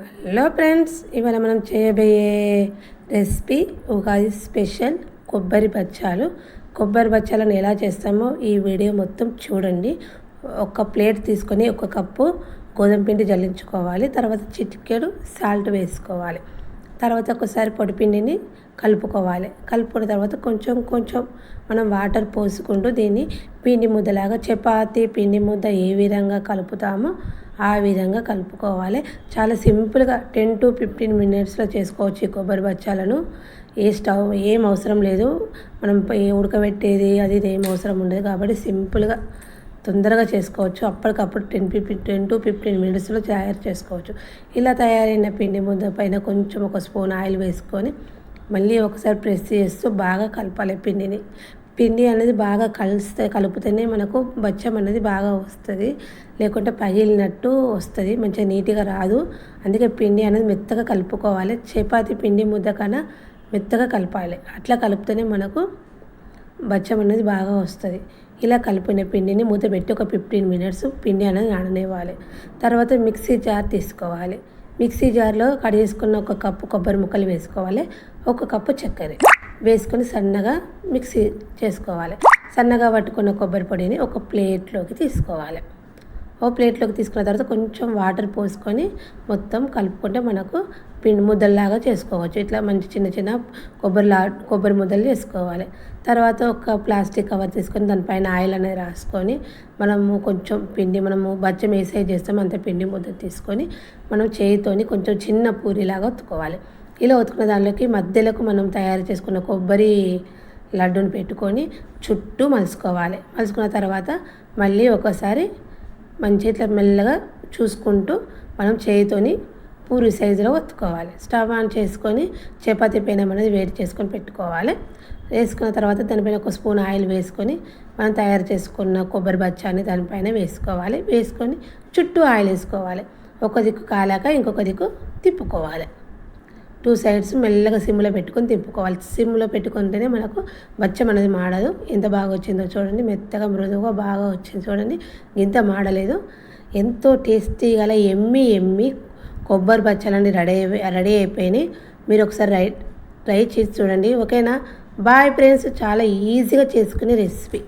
Hello friends, ఇవాళ మనం చేయబోయే రెసిపీ ఉగాది స్పెషల్ కొబ్బరి బచ్చాలను ఎలా చేస్తామో ఈ వీడియో మొత్తం చూడండి. ఒక ప్లేట్ తీసుకొని ఒక కప్పు గోధుమ పిండి జల్లించుకోవాలి. తర్వాత చిటికెడు సాల్ట్ వేసుకోవాలి. తర్వాత ఒకసారి పొడిపిండిని కలుపుకోవాలి. కలుపుకున్న తర్వాత కొంచెం కొంచెం మనం వాటర్ పోసుకుంటూ దీన్ని పిండి ముద్దలాగా, చపాతీ పిండి ముద్ద ఏ విధంగా కలుపుతామో ఆ విధంగా కలుపుకోవాలి. చాలా సింపుల్గా 10 to 15 మినిట్స్లో చేసుకోవచ్చు ఈ కొబ్బరి బచ్చాలను. ఏం అవసరం లేదు, మనం ఉడకబెట్టేది అది ఏం అవసరం ఉండదు. కాబట్టి సింపుల్గా తొందరగా చేసుకోవచ్చు. అప్పటికప్పుడు 10 to 15 మినిట్స్లో తయారు చేసుకోవచ్చు. ఇలా తయారైన పిండి ముద్ద పైన కొంచెం ఒక స్పూన్ ఆయిల్ వేసుకొని మళ్ళీ ఒకసారి ప్రెస్ చేస్తూ బాగా కలపాలి. పిండి అనేది బాగా కలిపితేనే మనకు బచ్చం అనేది బాగా వస్తుంది, లేకుంటే పగిలినట్టు వస్తుంది, మంచిగా నీట్గా రాదు. అందుకే పిండి అనేది మెత్తగా కలుపుకోవాలి. చపాతీ పిండి ముద్ద కన్నా మెత్తగా కలపాలి. అట్లా కలిపితేనే మనకు బచ్చం అనేది బాగా వస్తుంది. ఇలా కలిపిన పిండిని మూత పెట్టి ఒక 15 మినిట్స్ పిండి అనేది నాననివ్వాలి. తర్వాత మిక్సీ జార్ తీసుకోవాలి. మిక్సీ జార్లో కడిగేసుకున్న ఒక కప్పు కొబ్బరి ముక్కలు వేసుకోవాలి. ఒక కప్పు చక్కెర వేసుకొని సన్నగా మిక్సీ చేసుకోవాలి. సన్నగా పట్టుకున్న కొబ్బరి పొడిని ఒక ప్లేట్లోకి తీసుకోవాలి. ప్లేట్లోకి తీసుకున్న తర్వాత కొంచెం వాటర్ పోసుకొని మొత్తం కలుపుకుంటే మనకు పిండి ముద్దల్లాగా చేసుకోవచ్చు. ఇట్లా మంచి చిన్న చిన్న కొబ్బరి ముద్దలు చేసుకోవాలి. తర్వాత ఒక ప్లాస్టిక్ కవర్ తీసుకొని దానిపైన ఆయిల్ అనేది రాసుకొని మనము కొంచెం పిండి, మనము బచ్చం ఏ సైజ్ చేస్తామో అంత పిండి ముద్ద తీసుకొని మనం చేయితోని కొంచెం చిన్న పూరిలాగా ఒత్తుకోవాలి. ఇలా ఒత్తుకున్న దానిలోకి మధ్యలోకి మనం తయారు చేసుకున్న కొబ్బరి లడ్డూని పెట్టుకొని చుట్టూ మలుచుకోవాలి. మలుచుకున్న తర్వాత మళ్ళీ ఒకసారి మంచి ఇట్లా మెల్లగా చూసుకుంటూ మనం చేయితోని పూరి సైజులో ఒత్తుకోవాలి. స్టవ్ ఆన్ చేసుకొని చపాతీ పెనం అనేది వేడి చేసుకొని పెట్టుకోవాలి. వేసుకున్న తర్వాత దానిపైన ఒక స్పూన్ ఆయిల్ వేసుకొని మనం తయారు చేసుకున్న కొబ్బరి బచ్చాన్ని దానిపైన వేసుకోవాలి. వేసుకొని చుట్టూ ఆయిల్ వేసుకోవాలి. ఒక దిక్కు కాలాక ఇంకొక దిక్కు తిప్పుకోవాలి. 2 sides మెల్లగా సిమ్లో పెట్టుకొని తిప్పుకోవాలి. సిమ్లో పెట్టుకుంటేనే మనకు బచ్చం అనేది మాడదు. ఎంత బాగా వచ్చిందో చూడండి, మెత్తగా మృదువుగా బాగా వచ్చింది చూడండి, ఇంత మాడలేదు. ఎంతో టేస్టీ గల ఎమ్మి కొబ్బరి బచ్చాలని రెడీ అయిపోయినాయి. మీరు ఒకసారి ట్రై చేసి చూడండి. ఓకేనా? Bye friends. చాలా ఈజీగా చేసుకునే రెసిపీ.